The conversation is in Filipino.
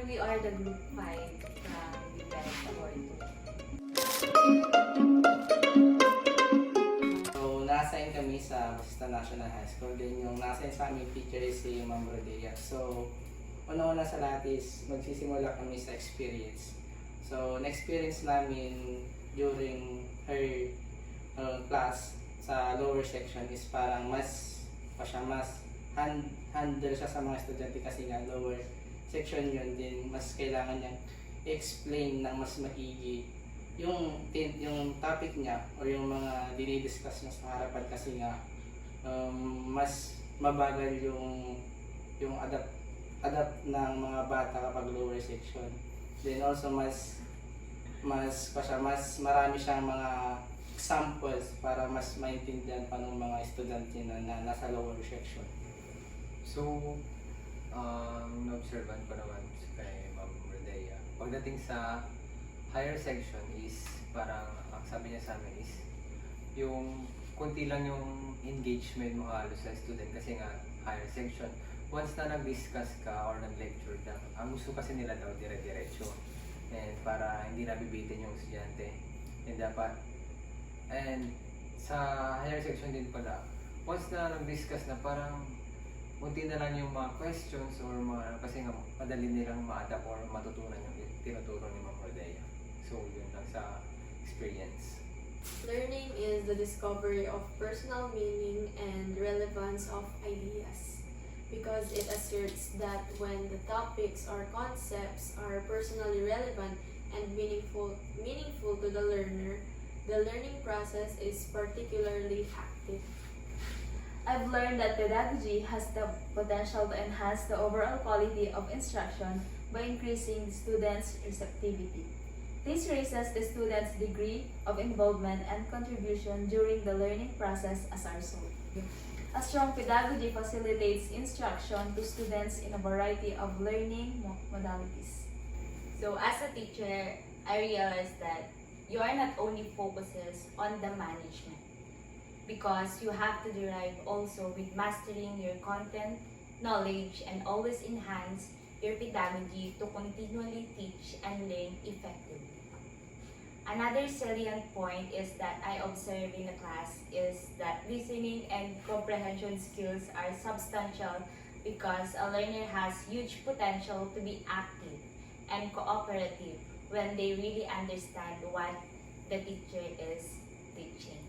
We are the group 5 from Defense Award 2. So, na-assign kami sa Basista National High School. Then yung na-assign sa aming teacher is si Ma'am Rodea. So, una-una sa lahat is magsisimula kami sa experience. So, na-experience namin during her class sa lower section is parang mas handle siya sa mga estudyante kasi nga lower section yun din, mas kailangan niyang i-explain ng mas maigi yung topic niya o yung mga dinidiscuss niya sa harapan kasi nga mas mabagal yung adapt ng mga bata kapag lower section. Then also mas marami siyang mga examples para mas maintindihan pa ng mga estudyante na nasa lower section. So, na-observan ko naman kay Ma'am Rodea. Pagdating sa higher section is parang, ang sabi niya sa amin is, yung kunti lang yung engagement mo halos sa student kasi nga higher section. Once na nag-discuss ka or nag-lecture ka, ang gusto kasi nila daw dire-diretso. And para hindi nabibitin yung estudyante. And sa higher section din pala, once na nag-discuss na parang unti na lang yung mga questions or mga kasi nga madali nilang ma-adapt or matutunan yung tinuturo ni Ma'am Rodea. So, yun lang sa experience. Learning is the discovery of personal meaning and relevance of ideas because it asserts that when the topics or concepts are personally relevant and meaningful to the learner, the learning process is particularly active. I've learned that pedagogy has the potential to enhance the overall quality of instruction by increasing the students' receptivity. This raises the students' degree of involvement and contribution during the learning process as a result. A strong pedagogy facilitates instruction to students in a variety of learning modalities. So as a teacher, I realized that you are not only focuses on the management, because you have to derive also with mastering your content, knowledge, and always enhance your pedagogy to continually teach and learn effectively. Another salient point is that I observe in the class is that listening and comprehension skills are substantial because a learner has huge potential to be active and cooperative when they really understand what the teacher is teaching.